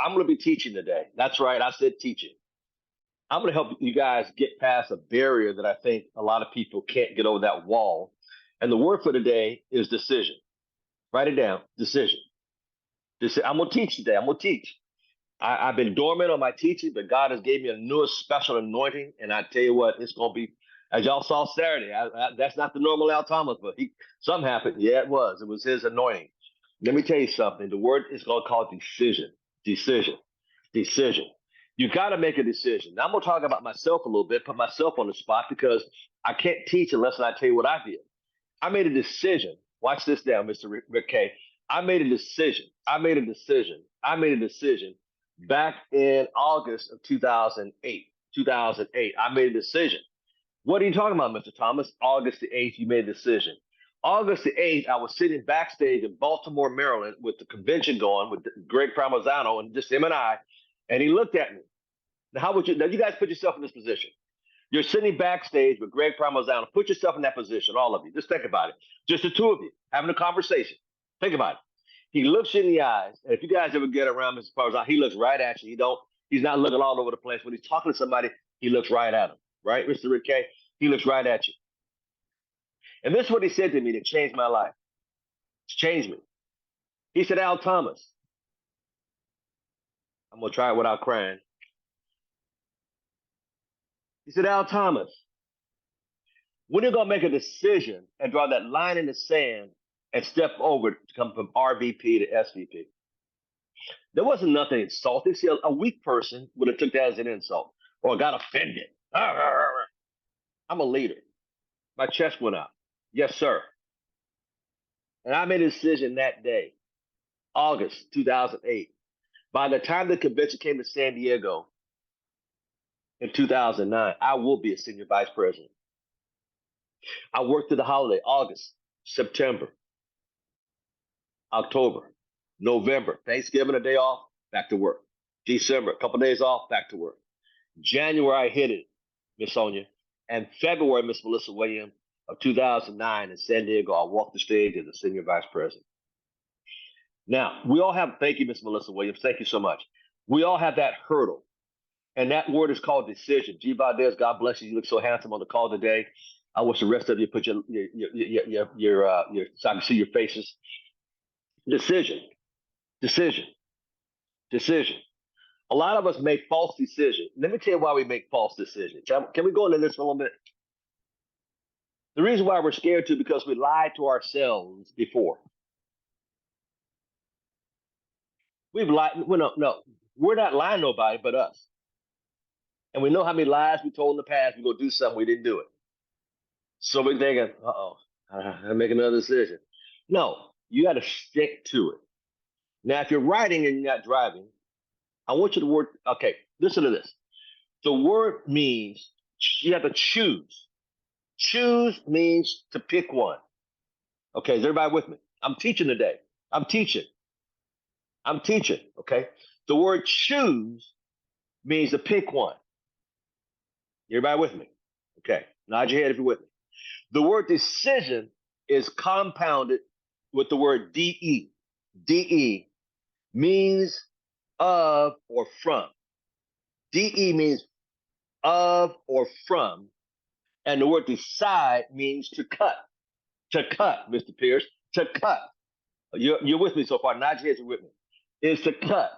I'm going to be teaching today. That's right. I said teaching. I'm going to help you guys get past a barrier that I think a lot of people can't get over that wall. And the word for today is decision. Write it down. Decision. I'm going to teach today. I'm going to teach. I've been dormant on my teaching, but God has gave me a newest special anointing. And I tell you what, it's going to be, as y'all saw Saturday, that's not the normal Al Thomas, but something happened. Yeah, it was. It was his anointing. Let me tell you something. The word is going to call decision. Decision. Decision. You got to make a decision. Now I'm going to talk about myself a little bit, put myself on the spot because I can't teach unless I tell you what I did. I made a decision. Watch this down, Mr. Rick K. I made a decision. I made a decision. I made a decision back in August of 2008. 2008. I made a decision. What are you talking about, Mr. Thomas? August the 8th, you made a decision. August the 8th, I was sitting backstage in Baltimore, Maryland, with the convention going with Greg Primazano and just him and he looked at me. Now, how would you? Now, you guys put yourself in this position. You're sitting backstage with Greg Primazano. Put yourself in that position, all of you. Just think about it. Just the two of you having a conversation. Think about it. He looks you in the eyes, and if you guys ever get around Mr. Primazano, he looks right at you. He's not looking all over the place. When he's talking to somebody, he looks right at him. Right, Mr. Rick K? He looks right at you. And this is what he said to me that changed my life. It's changed me. He said, Al Thomas, I'm going to try it without crying. He said, Al Thomas, when are you going to make a decision and draw that line in the sand and step over to come from RVP to SVP? There wasn't nothing insulting. See, a weak person would have took that as an insult or got offended. I'm a leader. My chest went up. Yes, sir. And I made a decision that day, August 2008. By the time the convention came to San Diego in 2009, I will be a senior vice president. I worked through the holiday, August, September, October, November, Thanksgiving, a day off, back to work. December, a couple of days off, back to work. January, I hit it, Miss Sonia. And February, Miss Melissa Williams of 2009 in San Diego, I walked the stage as a senior vice president. Now, we all have, thank you, Miss Melissa Williams. Thank you so much. We all have that hurdle. And that word is called decision. G. Valdez, God bless you. You look so handsome on the call today. I wish the rest of you put your so I can see your faces. Decision, decision, decision. A lot of us make false decisions. Let me tell you why we make false decisions. Can we go into this for a little bit? The reason why we're scared to because we lied to ourselves before. We've lied. Well, no, we're not lying to nobody but us. And we know how many lies we told in the past. We go do something, we didn't do it. So we're thinking, I make another decision. No, you got to stick to it. Now, if you're riding and you're not driving, I want you to work. Okay, listen to this. The word means you have to choose. Choose means to pick one. Okay, is everybody with me? I'm teaching today. I'm teaching. Okay? The word choose means to pick one. Everybody with me? Okay, nod your head if you're with me. The word decision is compounded with the word DE. DE means of or from. DE means of or from. And the word decide means to cut. To cut, Mr. Pierce. To cut. You're with me so far. Nod your head, you're with me. Is to cut.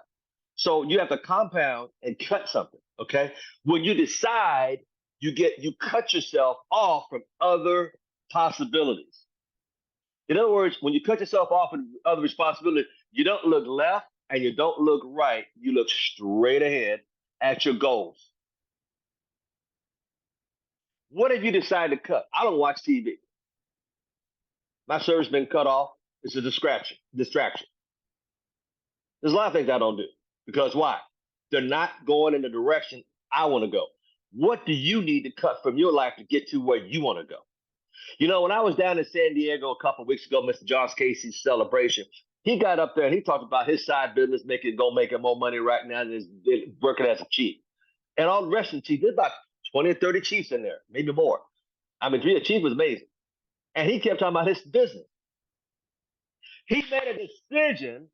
So you have to compound and cut something. Okay. When you decide, you cut yourself off from other possibilities. In other words, when you cut yourself off from other responsibilities, you don't look left and you don't look right. You look straight ahead at your goals. What have you decided to cut? I don't watch TV. My service has been cut off. It's a distraction. There's a lot of things I don't do. Because why? They're not going in the direction I want to go. What do you need to cut from your life to get to where you want to go? You know, when I was down in San Diego a couple of weeks ago, Mr. John Casey's celebration, he got up there and he talked about his side business making more money right now than working as a chief. And all the rest of the chiefs, there's about 20 or 30 chiefs in there, maybe more. I mean, being a chief was amazing. And he kept talking about his business. He made a decision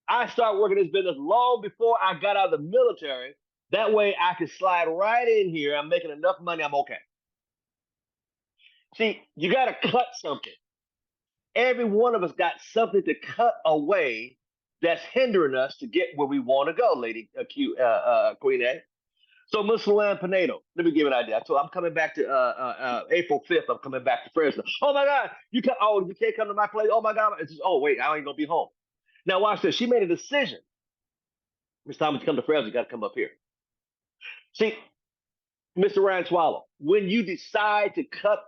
I started working this business long before I got out of the military. That way I could slide right in here. I'm making enough money. I'm okay. See, you got to cut something. Every one of us got something to cut away that's hindering us to get where we want to go, Lady Queen A. So, Miss Luann Pinedo, let me give you an idea. So I'm coming back to April 5th. I'm coming back to Fresno. Oh my God, you can't come to my place. Oh my God, oh wait, I ain't gonna be home. Now watch this. She made a decision. Miss Thomas, come to Fresno. You got to come up here. See, Mr. Ryan Swallow, when you decide to cut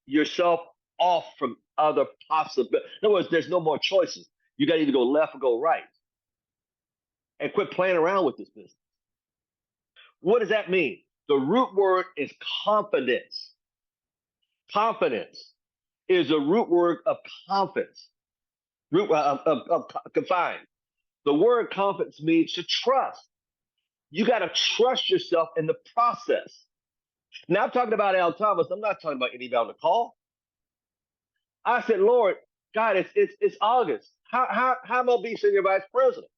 yourself off from other possibilities, in other words, there's no more choices. You got to either go left or go right, and quit playing around with this business. What does that mean? The root word is confidence. Confidence is a root word of confidence, root of confined. The word confidence means to trust. You got to trust yourself in the process. Now I'm talking about Al Thomas. I'm not talking about anybody on the call. I said, Lord, God, it's August. How am I gonna be senior vice president?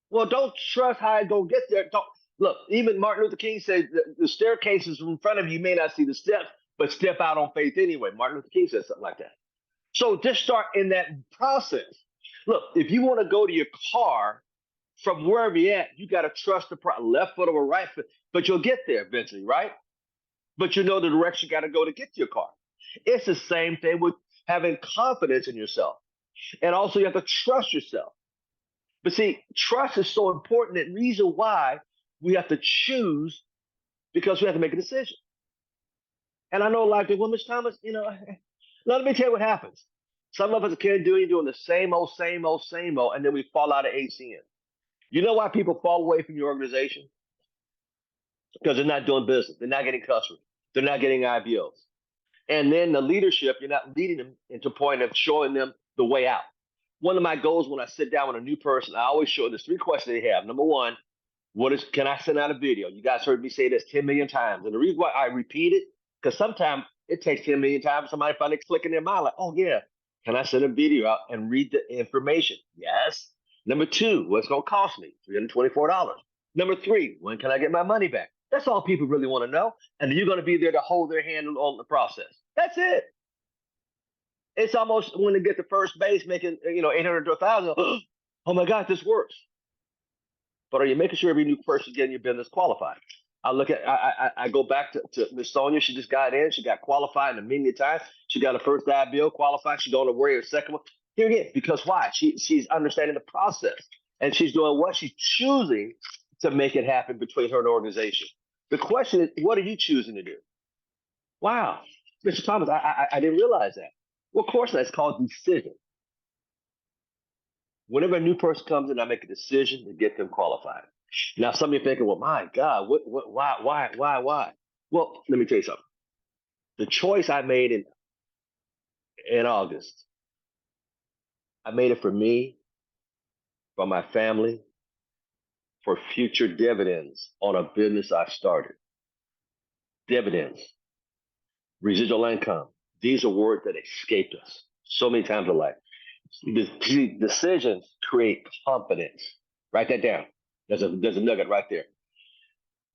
Well, don't trust how I go get there. Don't look. Even Martin Luther King said the staircase is in front of you. You may not see the steps, but step out on faith anyway. Martin Luther King said something like that. So just start in that process. Look, if you want to go to your car from wherever you're at, you got to trust the left foot or right foot, but you'll get there eventually, right? But you know the direction you got to go to get to your car. It's the same thing with having confidence in yourself. And also you have to trust yourself. But see, trust is so important. The reason why we have to choose because we have to make a decision. And I know like the women's Thomas, let me tell you what happens. Some of us can't do it, doing the same old, same old, same old, and then we fall out of ACN. You know why people fall away from your organization? Because they're not doing business. They're not getting customers. They're not getting IBOs. And then the leadership, you're not leading them into a point of showing them the way out. One of my goals when I sit down with a new person, I always show there's three questions they have. Number one, can I send out a video? You guys heard me say this 10 million times. And the reason why I repeat it, because sometimes it takes 10 million times somebody finally click in their mind like, oh yeah, can I send a video out and read the information? Yes. Number two, what's going to cost me? $324. Number three, when can I get my money back? That's all people really want to know. And you're going to be there to hold their hand on the process. That's it. It's almost when they get to first base making 800 to 1,000. Oh my God, this works. But are you making sure every new person getting your business qualified? I go back to Miss Sonia. She just got in. She got qualified in a million times. She got her first IBO qualified. She don't know where her second one. Here again, because why? She's understanding the process and she's doing what she's choosing to make it happen between her and the organization. The question is, what are you choosing to do? Wow, Mr. Thomas, I didn't realize that. Well, of course, that's called decision. Whenever a new person comes in, I make a decision to get them qualified. Now, some of you are thinking, well, my God, why? Well, let me tell you something. The choice I made in August, I made it for me, for my family, for future dividends on a business I started. Dividends, residual income. These are words that escaped us so many times in life. Decisions create confidence. Write that down. There's a nugget right there.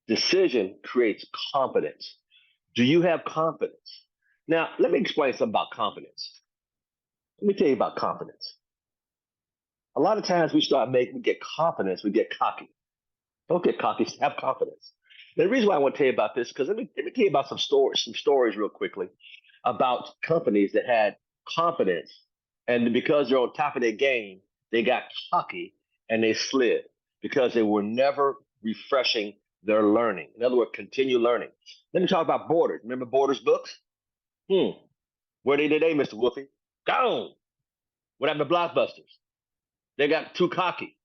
Decision creates confidence. Do you have confidence? Now, let me explain something about confidence. Let me tell you about confidence. A lot of times we get confidence, we get cocky. Don't get cocky, have confidence. The reason why I want to tell you about this, because let me tell you about some stories real quickly about companies that had confidence, and because they're on top of their game, they got cocky and they slid because they were never refreshing their learning. In other words, continue learning. Let me talk about Borders. Remember Borders books? Where are they today, Mr. Wolfie? Gone. What happened to Blockbusters? They got too cocky.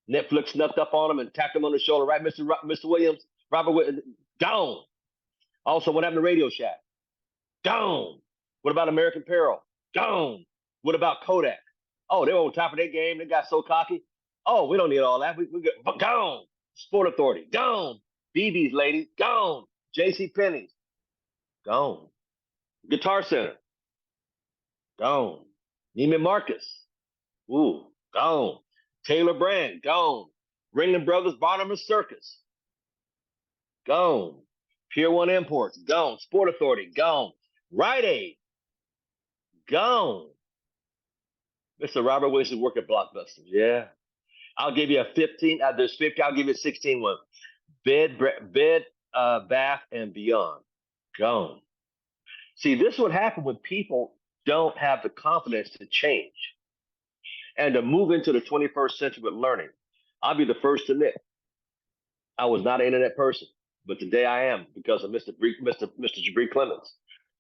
Netflix snuffed up on them and tapped them on the shoulder, right, Mr. Williams? Robert Williams, gone. Also, what happened to Radio Shack? Gone. What about American Apparel? Gone. What about Kodak? Oh, they were on top of their game. They got so cocky. Oh, we don't need all that. We get gone. Sport Authority, gone. BB's, ladies, gone. J.C. Penney's, gone. Guitar Center, gone. Neiman Marcus, Ooh, gone. Taylor Brand, gone. Ringling Brothers Barnum Circus, gone. Pier 1 Imports, gone. Sport Authority, gone. Rite Aid, gone. Mr. Robert Williams work at Blockbusters. Yeah. I'll give you a 15. There's 50. I'll give you a 16 one. Bath, and Beyond, gone. See, this would happen when people don't have the confidence to change and to move into the 21st century with learning. I'll be the first to admit I was not an internet person, but today I am because of Mr. Jabri Clemens.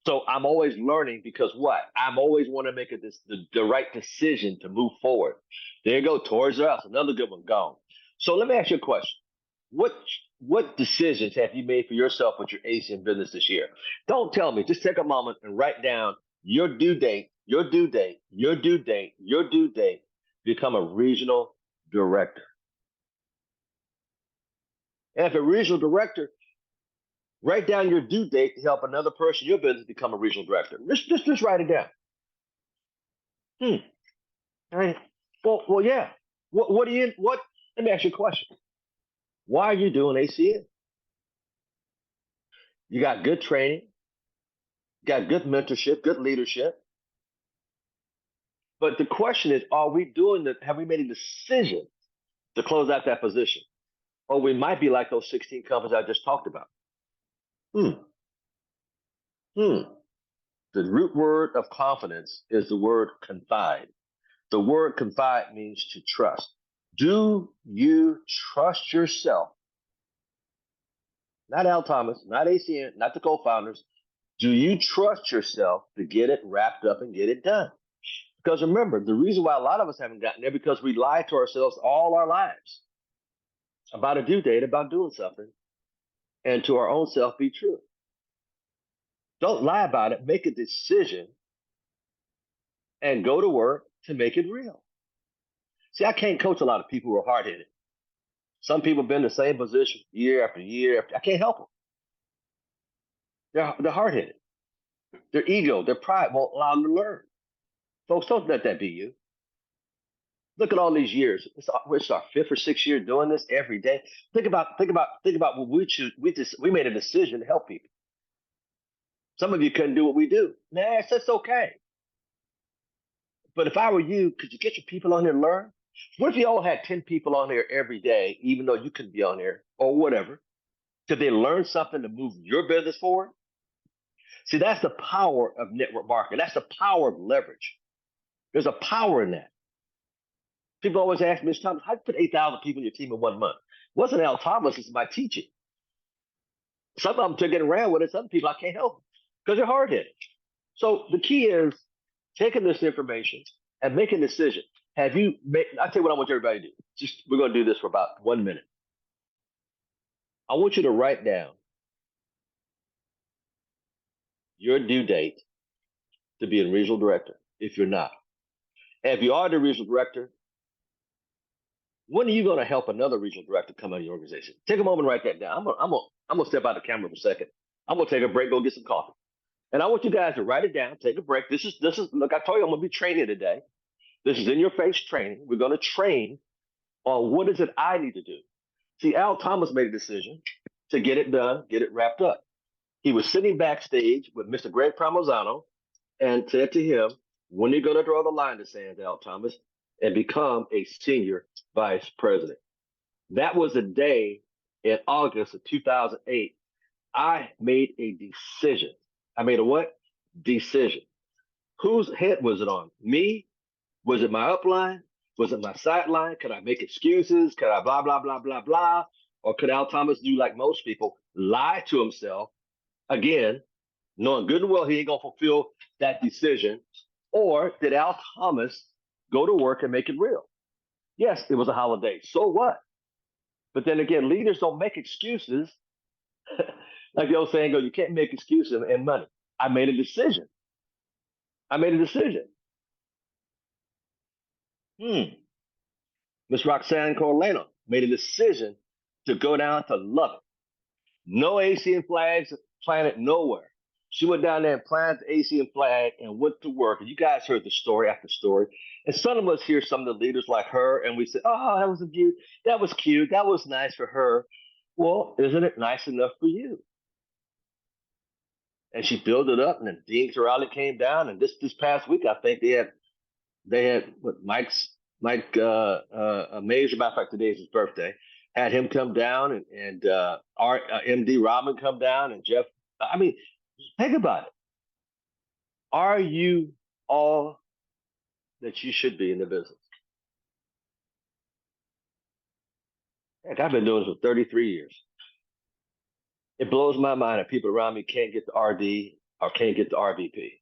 So I'm always learning because what? I'm always want to make the right decision to move forward. There you go, Toys R Us, another good one, gone. So let me ask you a question. What what decisions have you made for yourself with your ACN business this year? Don't tell me. Just take a moment and write down your due date, your due date, your due date, your due date. Become a regional director. And if a regional director, write down your due date to help another person in your business become a regional director. Just write it down. Hmm. All right. Well, yeah. What do you what? Let me ask you a question. Why are you doing ACN? You got good training, got good mentorship, good leadership. But the question is, are we doing that? Have we made a decision to close out that position? Or we might be like those 16 companies I just talked about. Hmm. Hmm. The root word of confidence is the word confide. The word confide means to trust. Do you trust yourself? Not Al Thomas, not ACN, not the co-founders. Do you trust yourself to get it wrapped up and get it done? Because remember, the reason why a lot of us haven't gotten there because we lie to ourselves all our lives about a due date, about doing something, and to our own self be true. Don't lie about it. Make a decision and go to work to make it real. See, I can't coach a lot of people who are hard headed. Some people have been in the same position year after year after. I can't help them. They're hard headed. Their ego, their pride won't allow them to learn. Folks, don't let that be you. Look at all these years. It's our fifth or sixth year doing this every day. Think about what we choose. We made a decision to help people. Some of you couldn't do what we do. Nah, that's okay. But if I were you, could you get your people on here and learn? What if you all had 10 people on here every day, even though you couldn't be on here or whatever? Could they learn something to move your business forward? See, that's the power of network marketing. That's the power of leverage. There's a power in that. People always ask me, Mr. Thomas, how do you put 8,000 people in your team in 1 month? It wasn't Al Thomas, it's my teaching. Some of them took it and ran with it. Some people I can't help because they're hard headed. So the key is taking this information and making a decision. Have you made, I'll tell you what I want everybody to do. Just we're gonna do this for about 1 minute. I want you to write down your due date to be a regional director if you're not. And if you are the regional director, when are you going to help another regional director come out of your organization? Take a moment and write that down. I'm gonna step out of the camera for a second. I'm gonna take a break, go get some coffee. And I want you guys to write it down, take a break. This is look, I told you I'm gonna be training today. This is in your face training. We're gonna train on what is it I need to do. See, Al Thomas made a decision to get it done, get it wrapped up. He was sitting backstage with Mr. Greg Pramazano and said to him, when are you going to draw the line in the sand, Al Thomas, and become a senior vice president? That was the day in August of 2008. I made a decision. I made a what? Decision. Whose head was it on? Me? Was it my upline? Was it my sideline? Could I make excuses? Could I blah, blah, blah, blah, blah? Or could Al Thomas do like most people, lie to himself, again, knowing good and well he ain't going to fulfill that decision? Or did Al Thomas go to work and make it real? Yes, it was a holiday. So what? But then again, leaders don't make excuses. Like the old saying goes, you can't make excuses and money. I made a decision. I made a decision. Miss Roxanne Corlano made a decision to go down to Lubbock. No ACN flags planted nowhere. She went down there and planted the ACN flag and went to work. And you guys heard the story after story. And some of us hear some of the leaders like her, and we say, "Oh, that was cute. That was cute. That was nice for her." Well, isn't it nice enough for you? And she built it up, and then Dean Corrales came down. And this past week, I think they had what Mike Mays. Matter of fact, today is his birthday. Had him come down, and our MD Robin come down, and Jeff. I mean, think about it. Are you all that you should be in the business? Heck, I've been doing this for 33 years. It blows my mind that people around me can't get the RD or can't get the RVP.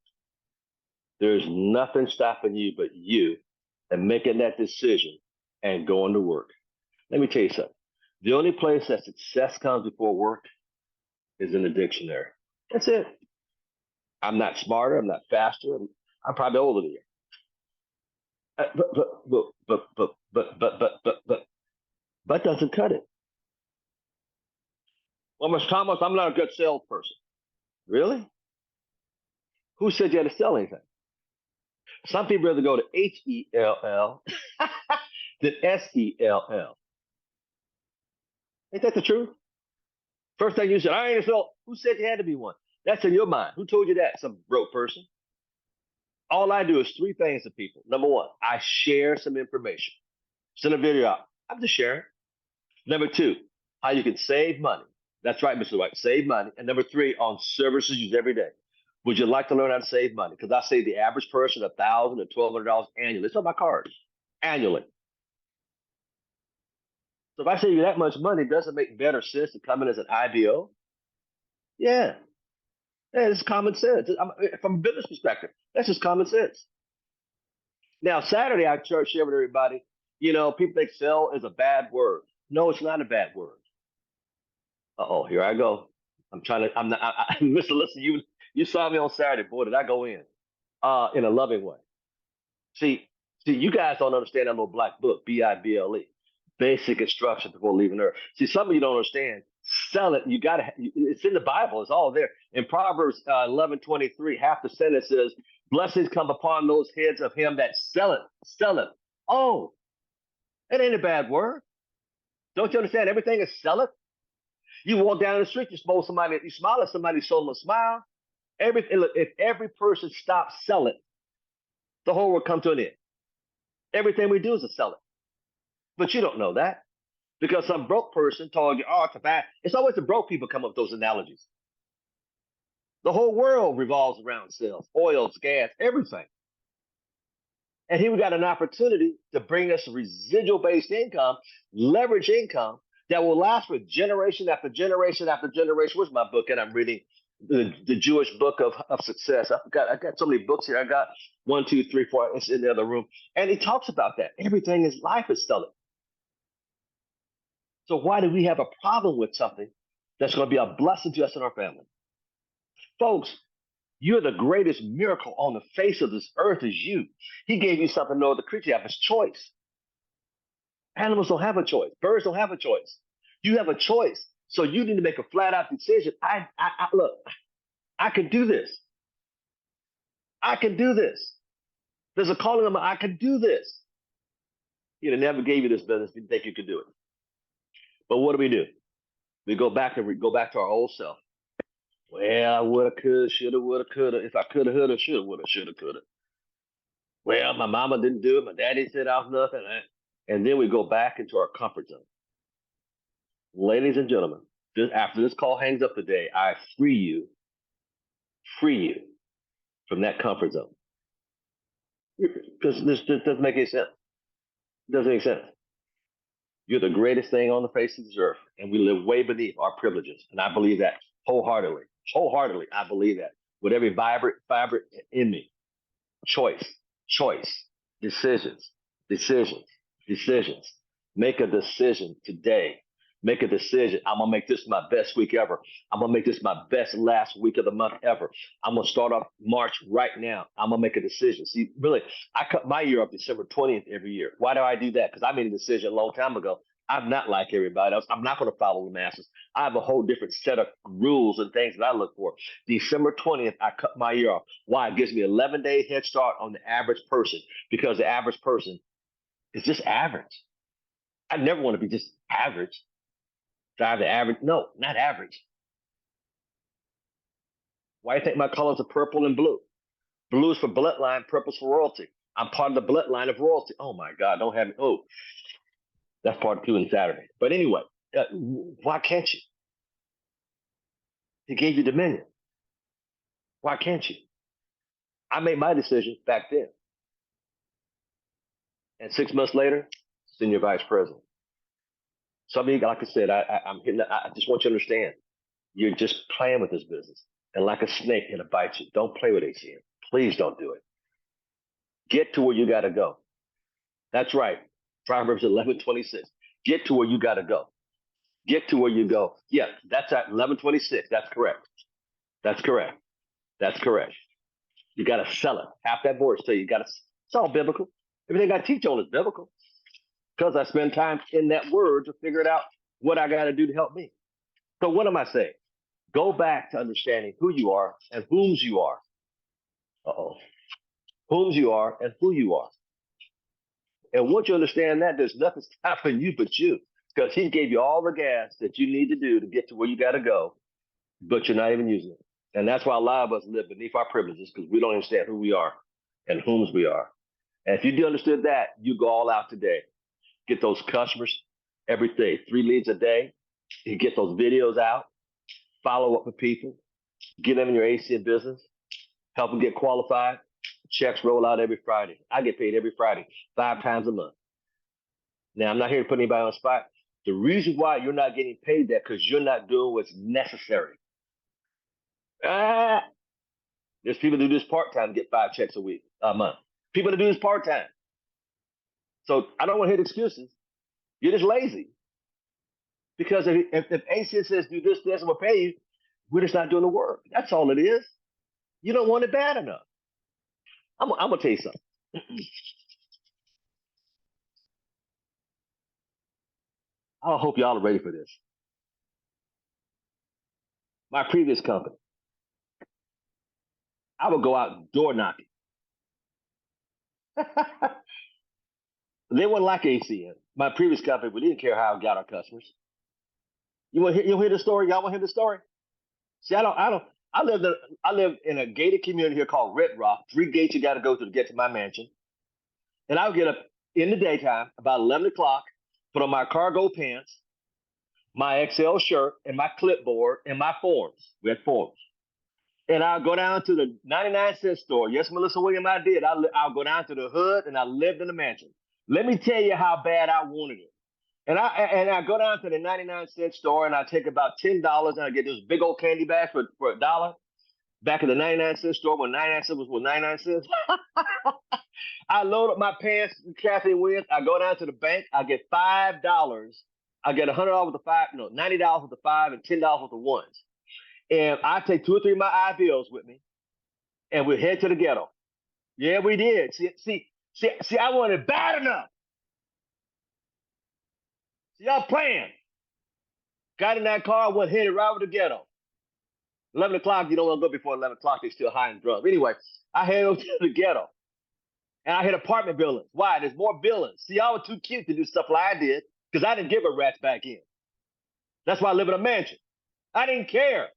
There's nothing stopping you but you and making that decision and going to work. Let me tell you something. The only place that success comes before work is in the dictionary. That's it. I'm not smarter. I'm not faster. I'm probably older than you. But doesn't cut it. Well, Mr. Thomas, I'm not a good salesperson. Really? Who said you had to sell anything? Some people rather go to HELL than SELL. Ain't that the truth? First thing you said, I ain't a sell. Who said you had to be one? That's in your mind. Who told you that? Some broke person. All I do is three things to people. Number one, I share some information. Send a video out. I'm just sharing. Number two, how you can save money. That's right, Mr. White. Save money. And number three, on services used every day. Would you like to learn how to save money? Because I save the average person $1,000 to $1,200 annually. It's on my cards. Annually. So if I save you that much money, does it make better sense to come in as an IBO? Yeah. Yeah, it's common sense. From a business perspective, that's just common sense. Now, Saturday, I shared with everybody, people think sell is a bad word. No, it's not a bad word. Uh-oh, here I go. Mr. Listen, you saw me on Saturday. Boy, did I go in a loving way. See, you guys don't understand that little black book, Bible, basic instruction before leaving Earth. See, some of you don't understand. Sell it. It's in the Bible. It's all there. In Proverbs 11:23, half the sentence says, blessings come upon those heads of him that sell it. Sell it. Oh, it ain't a bad word. Don't you understand? Everything is sell it. You walk down the street, you smile at somebody, show them a smile. If every person stops selling, the whole world come to an end. Everything we do is to sell it. But you don't know that because some broke person told you, oh, it's a bad. It's always the broke people come up with those analogies. The whole world revolves around sales, oils, gas, everything. And here we got an opportunity to bring us residual-based income, leverage income that will last for generation after generation after generation. Where's my book? And I'm reading the Jewish book of success. I got so many books here. I got 1, 2, 3, 4. It's in the other room. And he talks about that. Everything is life is selling. So why do we have a problem with something that's going to be a blessing to us and our family? Folks, you're the greatest miracle on the face of this earth is you. He gave you something no other creature have. It's choice. Animals don't have a choice. Birds don't have a choice. You have a choice. So you need to make a flat out decision. Look, I can do this. I can do this. There's a calling on I can do this. He never gave you this business. Didn't think you could do it. But what do? We go back to our old self. Well, I woulda, coulda, shoulda, woulda, coulda. If I coulda, woulda, shoulda, woulda, shoulda, coulda. Well, my mama didn't do it. My daddy said I was nothing. And then we go back into our comfort zone. Ladies and gentlemen, after this call hangs up today, I free you from that comfort zone. Because this doesn't make any sense. It doesn't make sense. You're the greatest thing on the face of this earth, and we live way beneath our privileges. And I believe that wholeheartedly. Wholeheartedly, I believe that. With every vibrant in me. Choice, decisions. Make a decision today. Make a decision. I'm going to make this my best week ever. I'm going to make this my best last week of the month ever. I'm going to start off March right now. I'm going to make a decision. See, really, I cut my year off December 20th every year. Why do I do that? Because I made a decision a long time ago. I'm not like everybody else. I'm not going to follow the masses. I have a whole different set of rules and things that I look for. December 20th, I cut my year off. Why? It gives me 11-day head start on the average person because the average person is just average. I never want to be just average. Drive the average. No, not average. Why do you think my colors are purple and blue? Blue is for bloodline, purple is for royalty. I'm part of the bloodline of royalty. Oh my God, don't have me. Oh, that's part two in Saturday. But anyway, why can't you? He gave you dominion. Why can't you? I made my decision back then. And 6 months later, senior vice president. Some of you, like I said, I'm hitting. I just want you to understand. You're just playing with this business, and like a snake, it'll bite you. Don't play with ACM. Please don't do it. Get to where you got to go. That's right. Proverbs 11:26. Get to where you got to go. Get to where you go. Yeah, that's at 11:26. That's correct. That's correct. That's correct. You got to sell it. Half that voice tell you got to. It's all biblical. Everything I teach on is biblical because I spend time in that word to figure it out what I got to do to help me. So what am I saying? Go back to understanding who you are and whom's you are. Uh-oh. Whom's you are and who you are. And once you understand that, there's nothing stopping you but you. Because he gave you all the gas that you need to do to get to where you got to go, but you're not even using it. And that's why a lot of us live beneath our privileges because we don't understand who we are and whom's we are. And if you do understood that, you go all out today. Get those customers every day, 3 leads a day. You get those videos out, follow up with people, get them in your ACN business, help them get qualified. Checks roll out every Friday. I get paid every Friday, 5 times a month. Now, I'm not here to put anybody on the spot. The reason why you're not getting paid that because you're not doing what's necessary. Ah, there's people that do this part-time get 5 checks a month. People that do this part-time. So I don't want to hear excuses. You're just lazy. Because if ACN says do this, and we'll pay you, we're just not doing the work. That's all it is. You don't want it bad enough. I'm going to tell you something. I hope y'all are ready for this. My previous company, I would go out door knocking. They wouldn't like ACN. My previous company, we didn't care how I got our customers. You hear the story? Y'all want to hear the story? See, I don't. I live in a gated community here called Red Rock. 3 gates you got to go through to get to my mansion. And I would get up in the daytime about 11 o'clock, put on my cargo pants, my XL shirt, and my clipboard and my forms. We had forms. And I'll go down to the 99-cent store. Yes, Melissa Williams, I did. I'll go down to the hood, and I lived in the mansion. Let me tell you how bad I wanted it. And I go down to the 99-cent store, and I take about $10, and I get this big old candy bag for $1. Back in the 99-cent store when 99 cents was 99 cents. I load up my pants, Kathy Williams. I go down to the bank. I get $5. I get $100 with the five, no, $90 with the 5 and $10 with the ones. And I take 2 or 3 of my I bills with me, and we head to the ghetto. Yeah, we did. See, I wanted it bad enough. See, y'all playing. Got in that car, went headed right over the ghetto. 11 o'clock, you don't want to go before 11 o'clock. They're still high and drunk. Anyway, I head over to the ghetto. And I hit apartment buildings. Why? There's more buildings. See, y'all were too cute to do stuff like I did because I didn't give a rat's back in. That's why I live in a mansion. I didn't care.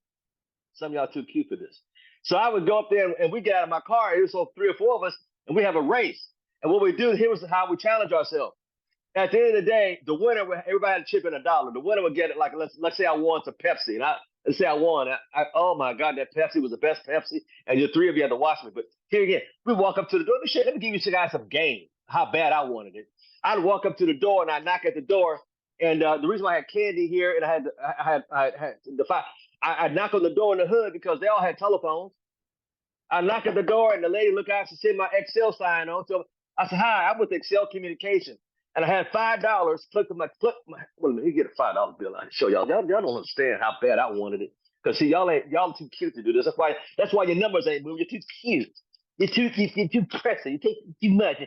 Some of y'all too cute for this. So I would go up there and we get out of my car. It was so 3 or 4 of us, and we have a race. And what we do, here was how we challenge ourselves. At the end of the day, the winner, everybody had to chip in $1. The winner would get it like, let's say I won some Pepsi. And let's say I won. Oh my God, that Pepsi was the best Pepsi. And the 3 of you had to watch me. But here again, we walk up to the door. Let me give you guys some game, how bad I wanted it. I'd walk up to the door and I'd knock at the door. And the reason why I had candy here and I had the 5, I'd knock on the door in the hood because they all had telephones. I knock at the door and the lady look out, she see my Excel sign on. So I said, hi, I'm with Excel Communication. And I had $5. Well, let me get a $5 bill. I'll show y'all. Y'all don't understand how bad I wanted it. Because see, y'all too cute to do this. That's why your numbers ain't moving. You're too cute. You're too pressing. You take too much.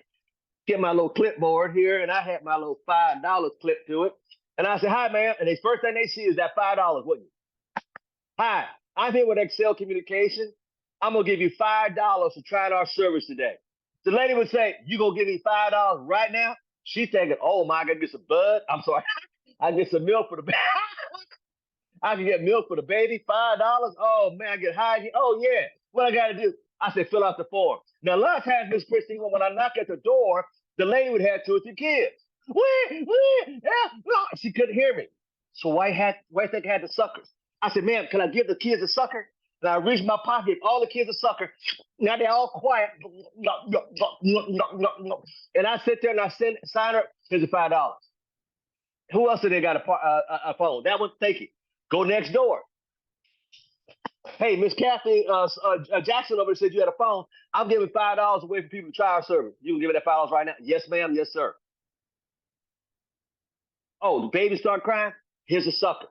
Get my little clipboard here, and I had my little $5 clipped to it. And I said, "Hi, ma'am." And the first thing they see is that $5, wouldn't you? "Hi, I'm here with Excel Communication. I'm gonna give you $5 to try out our service today." The lady would say, "You gonna give me $5 right now?" She's thinking, "Oh my, I gotta get some bud. I'm sorry, I get some milk for the baby. I can get milk for the baby. $5. Oh man, I get high. Oh yeah. What I gotta do?" I said, "Fill out the form." Now, a lot of times, Miss Christine, when I knock at the door, the lady would have 2 or 3 kids. Yeah, no. She couldn't hear me. So why think I had the suckers? I said, "Ma'am, can I give the kids a sucker?" And I reached my pocket, all the kids a sucker. Now they're all quiet. And I sit there and I sign her. Here's the $5. Who else did they got a phone? That one, thank you. Go next door. "Hey, Miss Kathy Jackson over there said you had a phone. I'm giving $5 away for people to try our service. You can give me that $5 right now?" "Yes, ma'am. Yes, sir." "Oh, the baby start crying? Here's a sucker."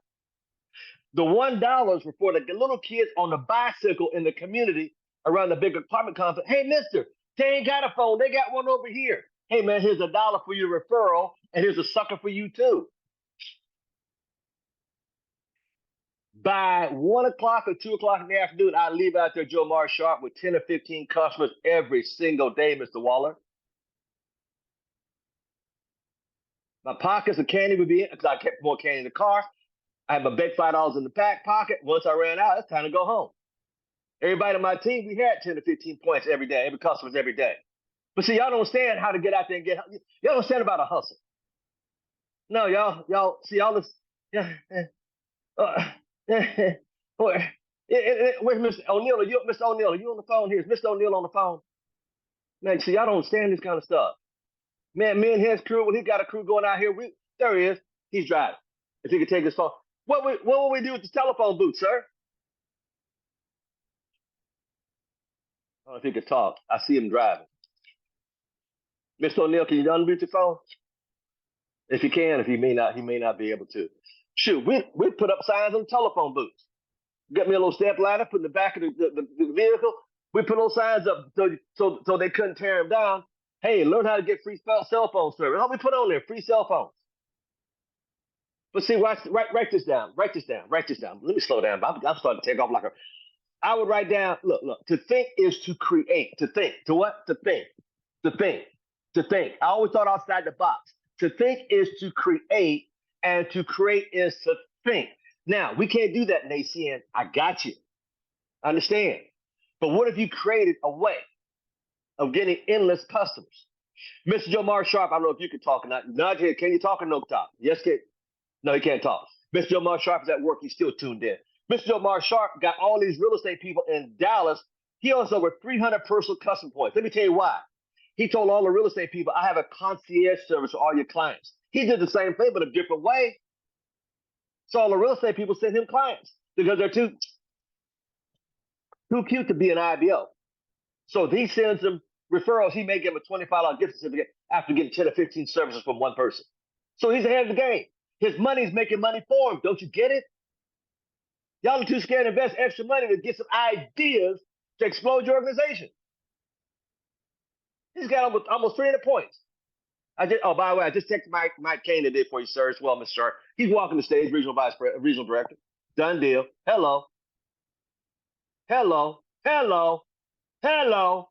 The $1 were for the little kids on the bicycle in the community around the big apartment complex. "Hey, mister, they ain't got a phone. They got one over here. Hey, man, here's $1 for your referral, and here's a sucker for you, too." By 1 o'clock or 2 o'clock in the afternoon, I leave out there, Joe Mar Sharp, with 10 or 15 customers every single day, Mr. Waller. My pockets of candy would be in because I kept more candy in the car. I had my big $5 in the back pocket. Once I ran out, it's time to go home. Everybody on my team, we had 10 to 15 points every day, every customer's every day. But see, y'all don't understand how to get out there and y'all don't understand about a hustle. No, y'all, see, all this, yeah, uh, where's Mr. O'Neill? Mr. O'Neill, are you on the phone? Here's Mr. O'Neill on the phone. Man, see, y'all don't understand this kind of stuff. Man, me and his crew, when he got a crew going out here, there he is. He's driving. If he could take his phone. What will we do with the telephone booth, sir? I don't know if he could talk. I see him driving. Mr. O'Neill, can you unmute your phone? If you can, if he may not be able to. Shoot, we put up signs on telephone booths. Get me a little step ladder, put in the back of the vehicle. We put those signs up so they couldn't tear them down. Hey, learn how to get free cell phone service. How we put on there? Free cell phones. But see, write this down. Write this down. Write this down. Let me slow down. I'm starting to take off like a. I would write down. Look. To think is to create. To think. To what? To think. To think. To think. I always thought outside the box. To think is to create, and to create is to think. Now we can't do that, Nacian. I got you. I understand. But what if you created a way of getting endless customers? Mr. Joe Mar Sharp, I don't know if you can talk or not. Najee, can you talk or no talk? Yes, kid. No, he can't talk. Mr. Joe Mar Sharp is at work. He's still tuned in. Mr. Joe Mar Sharp got all these real estate people in Dallas. He owns over 300 personal customer points. Let me tell you why. He told all the real estate people, "I have a concierge service for all your clients." He did the same thing, but a different way. So all the real estate people send him clients because they're too cute to be an IBO. So he sends them referrals. He may give them a $25 gift certificate after getting 10 or 15 services from one person. So he's ahead of the game. His money's making money for him. Don't you get it? Y'all are too scared to invest extra money to get some ideas to explode your organization. He's got almost 300 points. By the way, I just texted Mike Kane today for you, sir, as well, Mr. Sharp. He's walking the stage, regional director. Done deal. Hello. Hello. Hello. Hello.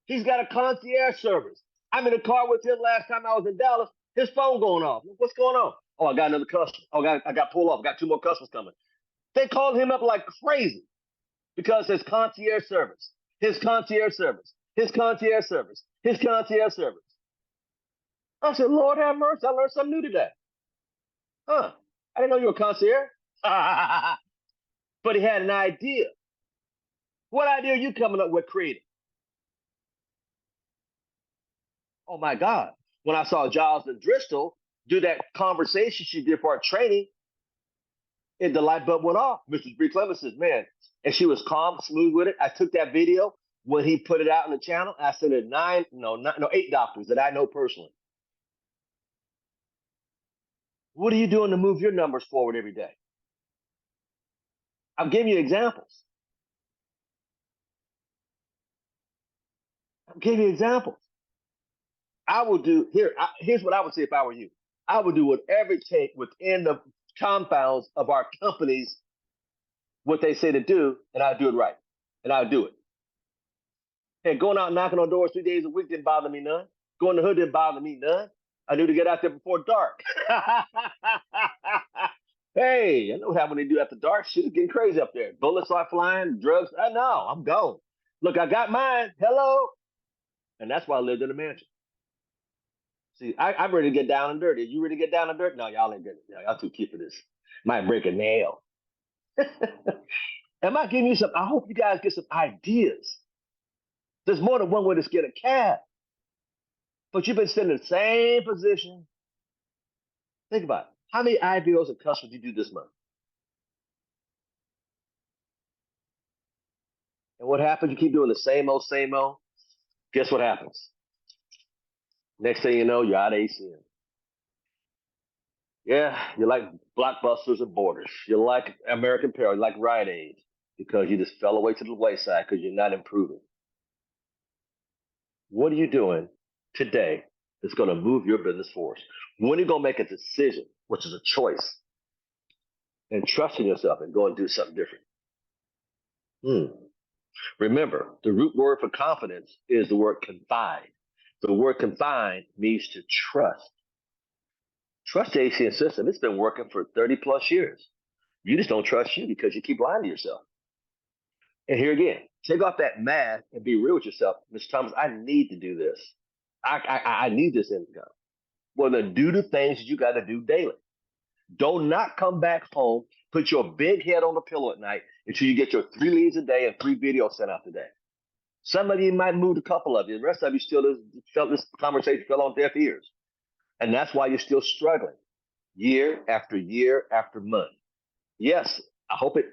He's got a concierge service. I'm in the car with him last time I was in Dallas. His phone going off. What's going on? Oh, I got another customer. Oh, I got pulled off. Got 2 more customers coming. They called him up like crazy because his concierge service, his concierge service, his concierge service, his concierge service. I said, Lord have mercy. I learned something new today. Huh. I didn't know you were a concierge. But he had an idea. What idea are you coming up with creating? Oh my God. When I saw Giles and Driscoll do that conversation she did for our training, and the light bulb went off. Mr. Bree Clemens says, man, and she was calm, smooth with it. I took that video when he put it out in the channel. I sent it 8 doctors that I know personally. What are you doing to move your numbers forward every day? I'm giving you examples. I'm giving you examples. I would do here. Here's what I would say if I were you. I would do whatever it takes within the compounds of our companies what they say to do, and I'd do it right, and I'd do it. Hey, going out and knocking on doors 3 days a week didn't bother me none. Going to the hood didn't bother me none. I knew to get out there before dark. Hey, I know how when they do after dark. Shit is getting crazy up there. Bullets are flying, drugs. I know, I'm gone. Look, I got mine. Hello. And that's why I lived in a mansion. See, I'm ready to get down and dirty. You ready to get down and dirty? No, y'all ain't good. No, y'all too cute for this. Might break a nail. Am I giving you some? I hope you guys get some ideas. There's more than one way to skin a cat. But you've been sitting in the same position. Think about it. How many IPOs and customers did you do this month? And what happens? You keep doing the same old, same old. Guess what happens? Next thing you know, you're out of ACM. Yeah, you like Blockbusters and Borders. You like American Apparel. You like Rite Aid because you just fell away to the wayside because you're not improving. What are you doing today that's going to move your business forward? When are you going to make a decision, which is a choice, and trusting yourself and go and do something different? Remember, the root word for confidence is the word confide. The word confide means to trust. Trust the ACN system. It's been working for 30 plus years. You just don't trust you because you keep lying to yourself. And here again, take off that mask and be real with yourself. Mr. Thomas, I need to do this. I need this income. Well, then do the things that you got to do daily. Do not come back home, put your big head on the pillow at night until you get your 3 leads a day and 3 videos sent out today. Some of you might move a couple of you. The rest of you still felt this conversation fell on deaf ears. And that's why you're still struggling year after year after month. Yes, I hope it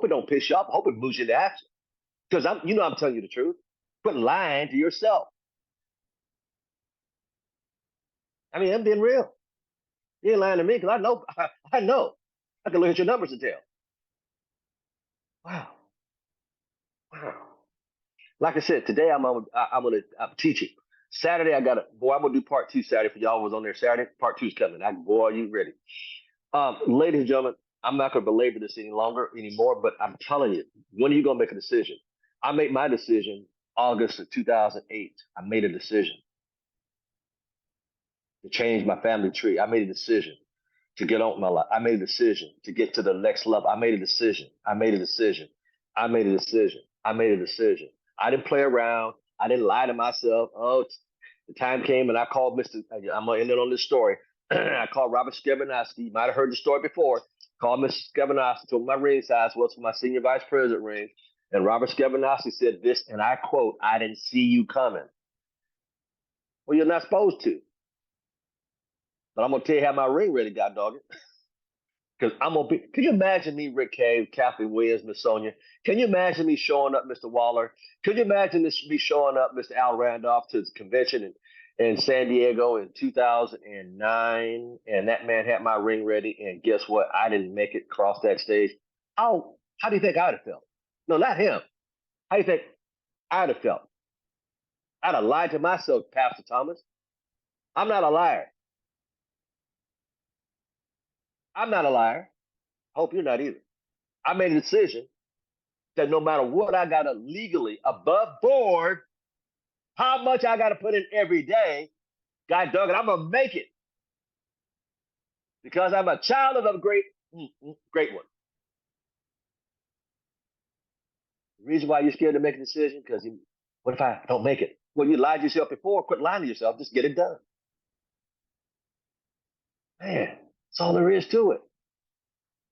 don't piss you off. I hope it moves you to action. Because I'm telling you the truth. Quit lying to yourself. I mean, I'm being real. You ain't lying to me because I know. I know. I can look at your numbers and tell. Wow. Wow. Like I said, today I'm teaching. Saturday I got I'm gonna do part 2 Saturday for y'all was on there Saturday. Part 2 is coming. Boy, are you ready? Ladies and gentlemen, I'm not gonna belabor this anymore, but I'm telling you, when are you gonna make a decision? I made my decision August of 2008. I made a decision to change my family tree. I made a decision to get on my life. I made a decision to get to the next level. I made a decision. I made a decision. I made a decision. I made a decision. I didn't play around. I didn't lie to myself. Oh, the time came and I called Mr. I'm going to end it on this story. I called Robert Skebanowski. You might have heard the story before. Called Mr. Skebanowski, told my ring size was for my senior vice president ring. And Robert Skebanowski said this, and I quote, "I didn't see you coming." Well, you're not supposed to. But I'm going to tell you how my ring really got, dog. Because I'm going to be. Can you imagine me, Rick Cave, Kathleen Williams, Miss Sonia? Can you imagine me showing up, Mr. Waller? Could you imagine me showing up, Mr. Al Randolph, to the convention in San Diego in 2009? And that man had my ring ready. And guess what? I didn't make it across that stage. How do you think I'd have felt? No, not him. How do you think I'd have felt? I'd have lied to myself, Pastor Thomas. I'm not a liar. I'm not a liar. I hope you're not either. I made a decision that no matter what I got to legally above board, how much I got to put in every day, God dog it, I'm going to make it because I'm a child of a great one. The reason why you're scared to make a decision because what if I don't make it? Well, you lied to yourself before. Quit lying to yourself. Just get it done. Man, that's all there is to it.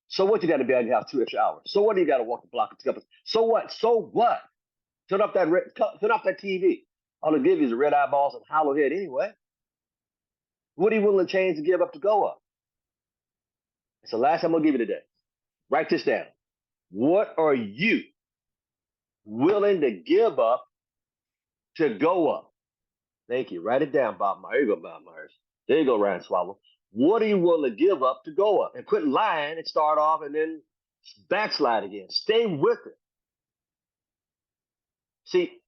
So what you got to be out of your house 2 extra hours? So what do you got to walk the block? So what? So what? Turn off that TV. All it gives you is red eyeballs and hollow head anyway. What are you willing to change to give up to go up? It's the last I'm going to give you today. Write this down. What are you willing to give up to go up? Thank you. Write it down, Bob Myers. There you go, Bob Myers. There you go, Ryan Swallow. What are you willing to give up to go up? And quit lying and start off and then backslide again. Stay with it. See,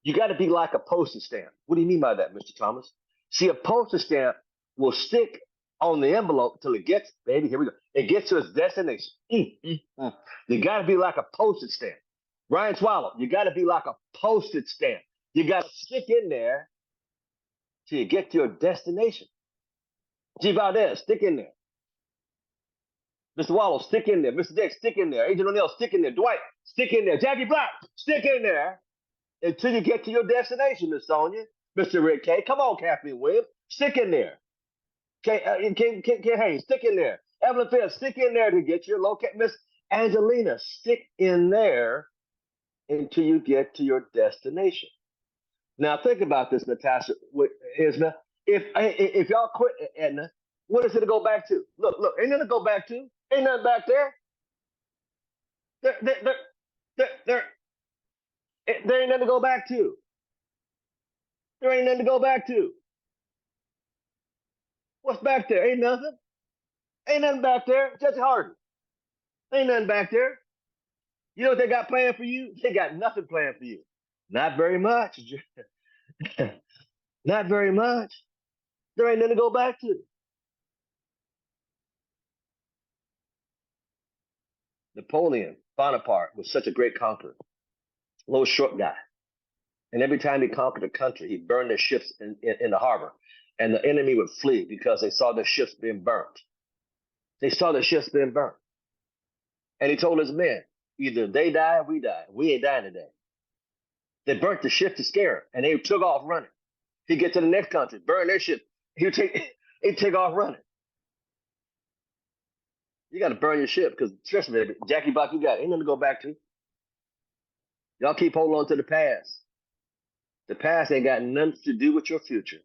you got to be like a postage stamp. What do you mean by that, Mr. Thomas? See, a postage stamp will stick on the envelope till it gets, baby, here we go. It gets to its destination. You got to be like a postage stamp. Ryan Swallow, you got to be like a postage stamp. You got to stick in there till you get to your destination. G. Valdez, stick in there. Mr. Wallow, stick in there. Mr. Dick, stick in there. Agent O'Neill, stick in there. Dwight, stick in there. Jackie Black, stick in there until you get to your destination, Miss Sonia. Mr. Rick K. Come on, Kathleen Williams, stick in there. Hayes, stick in there. Evelyn Phillips, stick in there to get your location. Miss Angelina, stick in there until you get to your destination. Now think about this, Natasha. Isma, if y'all quit, Edna, what is it to go back to? Look, ain't nothing to go back to. Ain't nothing back there. There ain't nothing to go back to. There ain't nothing to go back to. What's back there? Ain't nothing. Ain't nothing back there. Judge Harden. Ain't nothing back there. You know what they got planned for you? They got nothing planned for you. Not very much. Not very much. There ain't nothing to go back to. Napoleon Bonaparte was such a great conqueror. Little short guy. And every time he conquered a country, he burned their ships in the harbor. And the enemy would flee because they saw their ships being burnt. They saw their ships being burnt. And he told his men, either they die or we die. We ain't dying today. They burnt the ship to scare him, and they took off running. He'd get to the next country, burn their ship. He'd take off running. You got to burn your ship because, trust me, Jackie Buck, you got ain't nothing to go back to. Y'all keep holding on to the past. The past ain't got nothing to do with your future.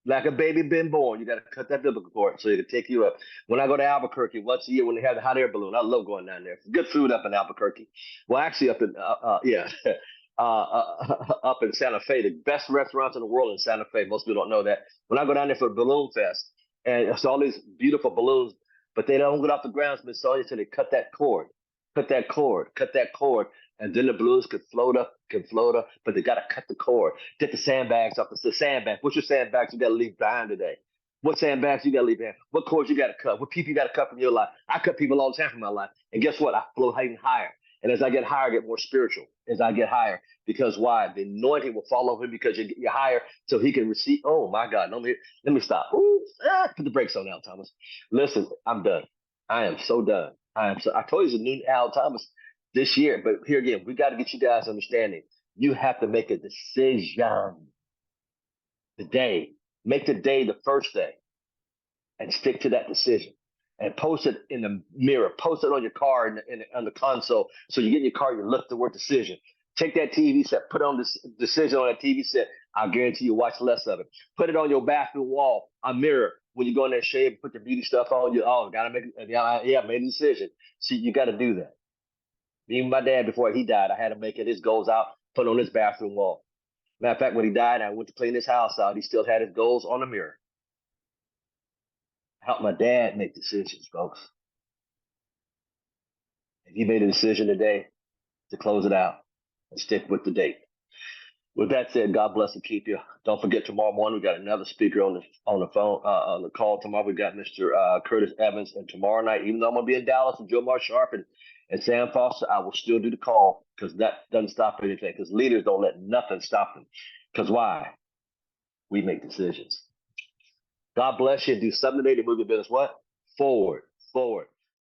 Like a baby been born, you got to cut that biblical cord so it can take you up. When I go to Albuquerque once a year when they have the hot air balloon, I love going down there. Good food up in Albuquerque. Well, actually up in up in Santa Fe, the best restaurants in the world in Santa Fe. Most people don't know that. When I go down there for the balloon fest, and it's all these beautiful balloons, but they don't get off the ground, Miss Sonia, until they cut that cord, cut that cord, and then the balloons could float up, but they got to cut the cord, get the sandbags off the sandbag. What's your sandbags you got to leave behind today? What sandbags you got to leave behind? What cords you got to cut? What people you got to cut from your life? I cut people all the time from my life. And guess what? I float even higher. And as I get higher, I get more spiritual as I get higher. Because why? The anointing will fall over him because you're higher so he can receive. Oh, my God. Let me stop. Put the brakes on Al Thomas. Listen, I'm done. I am so done. I told you it's a new Al Thomas this year. But here again, we got to get you guys understanding. You have to make a decision today. Make the day the first day and stick to that decision. And post it in the mirror. Post it on your car on the console. So you get in your car, you look the word decision. Take that TV set, put on this decision on that TV set. I guarantee you watch less of it. Put it on your bathroom wall, a mirror. When you go in there, shave, put your beauty stuff on. Gotta make it. Yeah, made a decision. See, you got to do that. Even my dad, before he died, I had to make it his goals out, put on his bathroom wall. Matter of fact, when he died, I went to clean his house out. He still had his goals on the mirror. Help my dad make decisions, folks. If you made a decision today to close it out and stick with the date. With that said, God bless and keep you. Don't forget tomorrow morning we got another speaker on the phone on the call tomorrow. We got Mr. Curtis Evans, and tomorrow night, even though I'm gonna be in Dallas with Joe Mar Sharp and Sam Foster, I will still do the call because that doesn't stop anything. Because leaders don't let nothing stop them. Because why? We make decisions. God bless you. Do something today to move your business. What? Forward.